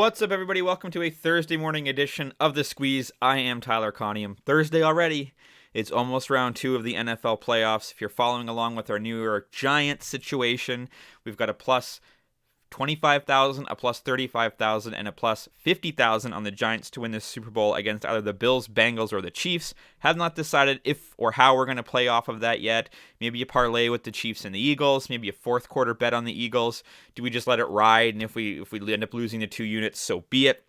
What's up, everybody? Welcome to a Thursday morning edition of The Squeeze. I am Tyler Conium. Thursday already. It's almost round 2 of the NFL playoffs. If you're following along with our New York Giants situation, we've got a plus 25,000, a plus 35,000, and a plus 50,000 on the Giants to win this Super Bowl against either the Bills, Bengals, or the Chiefs. Have not decided if or how we're going to play off of that yet. Maybe a parlay with the Chiefs and the Eagles. Maybe a fourth quarter bet on the Eagles. Do we just let it ride? And if we end up losing the 2 units, so be it.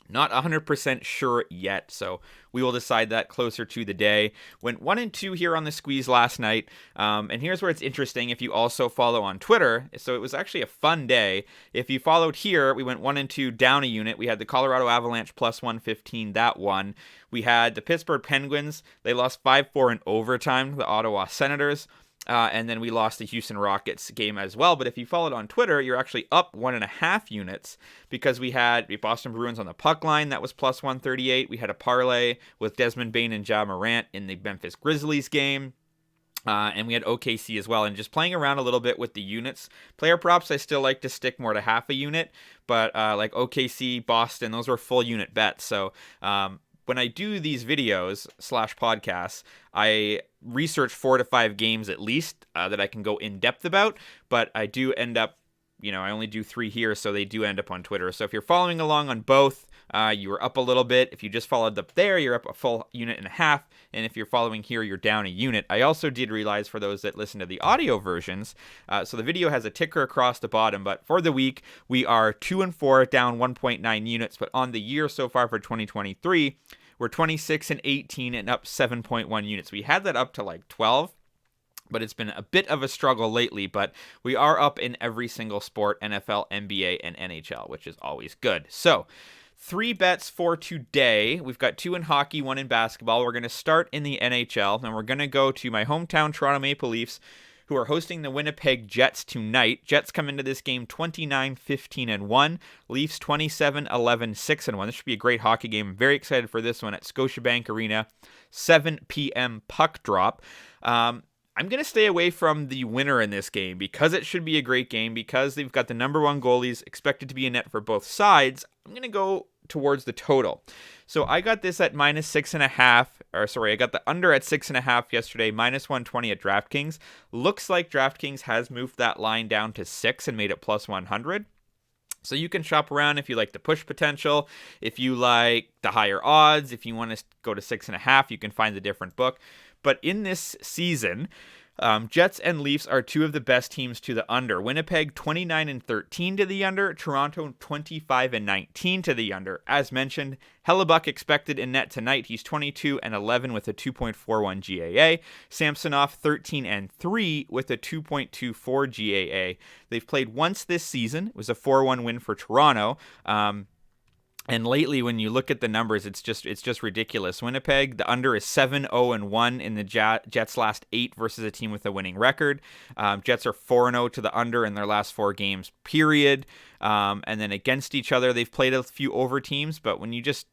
Not 100% sure yet, so we will decide that closer to the day. Went 1-2 here on the Squeeze last night, and here's where it's interesting if you also follow on Twitter. So it was actually a fun day. If you followed here, we went 1-2 down a unit. We had the Colorado Avalanche plus 115, that one. We had the Pittsburgh Penguins. They lost 5-4 in overtime to the Ottawa Senators. And then we lost the Houston Rockets game as well. But if you followed on Twitter, you're actually up 1.5 units because we had the Boston Bruins on the puck line. That was plus 138. We had a parlay with Desmond Bane and Ja Morant in the Memphis Grizzlies game. And we had OKC as well. And just playing around a little bit with the units. Player props, I still like to stick more to half a unit. But like OKC, Boston, those were full unit bets. So when I do these videos / podcasts, I research 4 to 5 games at least that I can go in depth about, but I do end up, I only do 3 here, so they do end up on Twitter. So if you're following along on both, you are up a little bit. If you just followed up there, you're up a full unit and a half. And if you're following here, you're down a unit. I also did realize for those that listen to the audio versions, so the video has a ticker across the bottom, but for the week, we are 2-4, down 1.9 units. But on the year so far for 2023, we're 26-18 and up 7.1 units. We had that up to like 12, but it's been a bit of a struggle lately. But we are up in every single sport, NFL, NBA, and NHL, which is always good. So 3 bets for today. We've got 2 in hockey, 1 in basketball. We're going to start in the NHL, and we're going to go to my hometown Toronto Maple Leafs, who are hosting the Winnipeg Jets tonight. Jets come into this game 29-15-1. Leafs 27-11-6-1. This should be a great hockey game. I'm very excited for this one at Scotiabank Arena. 7 p.m. puck drop. I'm going to stay away from the winner in this game because it should be a great game, because they've got the number 1 goalies expected to be in net for both sides. I'm going to go towards the total. So I got this at minus 6.5, I got the under at 6.5 yesterday, minus 120 at DraftKings. Looks like DraftKings has moved that line down to 6 and made it plus 100. So you can shop around if you like the push potential, if you like the higher odds, if you want to go to 6.5, you can find the different book. But in this season, Jets and Leafs are 2 of the best teams to the under. Winnipeg 29-13 to the under. Toronto 25-19 to the under. As mentioned, Hellebuck expected in net tonight. He's 22-11 with a 2.41 GAA. Samsonov 13-3 with a 2.24 GAA. They've played once this season. It was a 4-1 win for Toronto. And lately, when you look at the numbers, it's just ridiculous. Winnipeg, the under is 7-0-1 in the Jets' last 8 versus a team with a winning record. Jets are 4-0 to the under in their last 4 games, period. And then against each other, they've played a few over teams. But when you just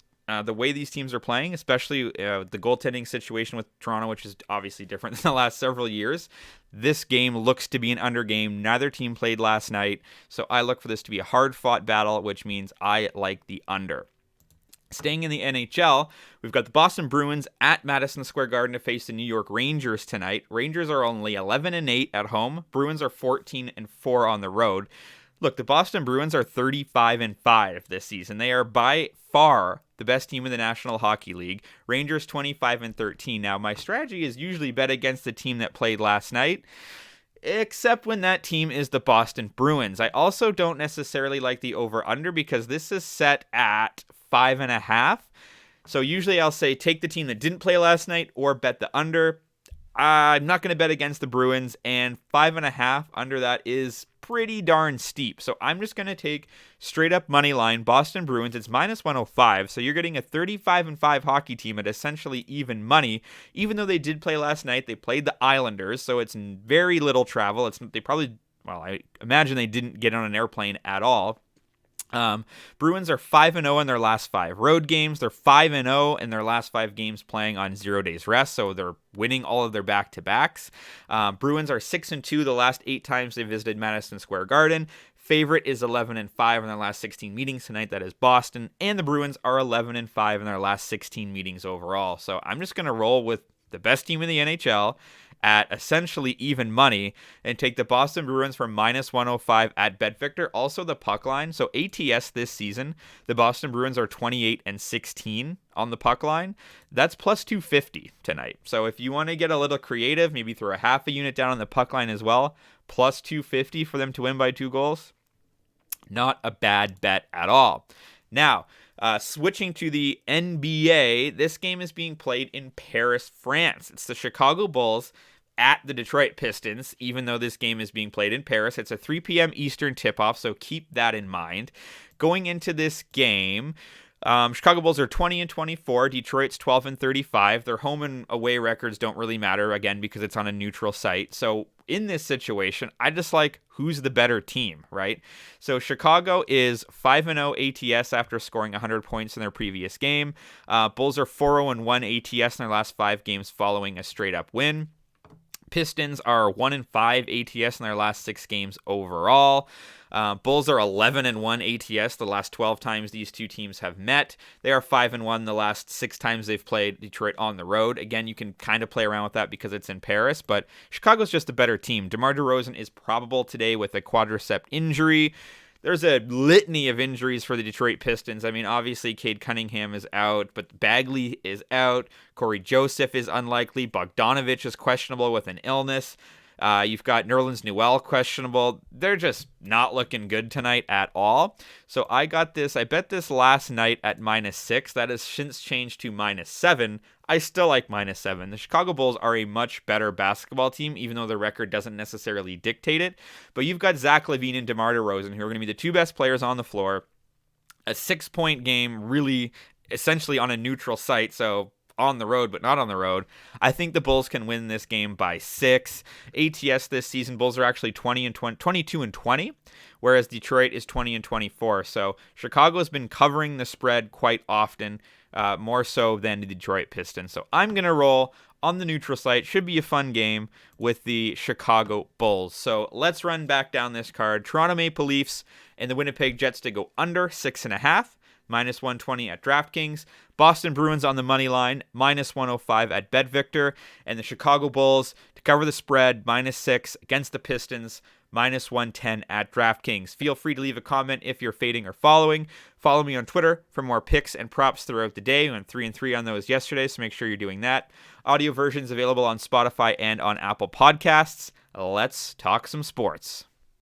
the way these teams are playing, especially the goaltending situation with Toronto, which is obviously different than the last several years, this game looks to be an under game. Neither team played last night, so I look for this to be a hard-fought battle, which means I like the under. Staying in the NHL, we've got the Boston Bruins at Madison Square Garden to face the New York Rangers tonight. Rangers are only 11-8 at home. Bruins are 14-4 on the road. Look, the Boston Bruins are 35-5 this season. They are by far the best team in the National Hockey League. Rangers 25-13. Now, my strategy is usually bet against the team that played last night, except when that team is the Boston Bruins. I also don't necessarily like the over-under because this is set at 5.5. So usually I'll say take the team that didn't play last night or bet the under. I'm not going to bet against the Bruins, and 5.5 under that is pretty darn steep. So I'm just going to take straight up money line Boston Bruins. It's minus 105. So you're getting a 35-5 hockey team at essentially even money. Even though they did play last night, they played the Islanders, so it's very little travel. I imagine they didn't get on an airplane at all. Bruins are 5-0 in their last 5 road games. They're 5-0 in their last 5 games playing on 0 days rest, so they're winning all of their back-to-backs. Bruins are 6-2 the last 8 times they visited Madison Square Garden. Favorite is 11-5 in their last 16 meetings tonight. That is Boston, and the Bruins are 11-5 in their last 16 meetings overall. So I'm just going to roll with the best team in the NHL at essentially even money and take the Boston Bruins for -105 at BetVictor. Also the puck line. So ATS this season, the Boston Bruins are 28-16 on the puck line. That's plus 250 tonight. So if you want to get a little creative, maybe throw a half a unit down on the puck line as well, plus 250 for them to win by 2 goals. Not a bad bet at all. Now, switching to the NBA, this game is being played in Paris, France. It's the Chicago Bulls at the Detroit Pistons, even though this game is being played in Paris. It's a 3 p.m. Eastern tip-off, so keep that in mind. Going into this game, Chicago Bulls are 20-24. Detroit's 12-35. Their home and away records don't really matter, again, because it's on a neutral site. So in this situation, I just like who's the better team, right? So Chicago is 5-0 ATS after scoring 100 points in their previous game. Bulls are 4-1 ATS in their last 5 games following a straight-up win. Pistons are 1-5 ATS in their last 6 games overall. Bulls are 11-1 ATS the last 12 times these two teams have met. They are 5-1 the last 6 times they've played Detroit on the road. Again, you can kind of play around with that because it's in Paris, but Chicago's just a better team. DeMar DeRozan is probable today with a quadricep injury. There's a litany of injuries for the Detroit Pistons. I mean, obviously, Cade Cunningham is out, but Bagley is out. Corey Joseph is unlikely. Bogdanovich is questionable with an illness. You've got Nerlens Noel questionable. They're just not looking good tonight at all. So I bet this last night at -6. That has since changed to -7. I still like -7. The Chicago Bulls are a much better basketball team, even though the record doesn't necessarily dictate it. But you've got Zach LaVine and DeMar DeRozan, who are going to be the 2 best players on the floor. A 6-point game, really essentially on a neutral site, so on the road, but not on the road. I think the Bulls can win this game by 6. ATS this season, Bulls are actually 22-20, whereas Detroit is 20-24. So Chicago's been covering the spread quite often, more so than the Detroit Pistons. So I'm going to roll on the neutral site. Should be a fun game with the Chicago Bulls. So let's run back down this card. Toronto Maple Leafs and the Winnipeg Jets to go under 6.5. -120 at DraftKings. Boston Bruins on the money line, -105 at BetVictor. And the Chicago Bulls to cover the spread, -6 against the Pistons, -110 at DraftKings. Feel free to leave a comment if you're fading or following. Follow me on Twitter for more picks and props throughout the day. We went 3-3 on those yesterday, so make sure you're doing that. Audio versions available on Spotify and on Apple Podcasts. Let's talk some sports.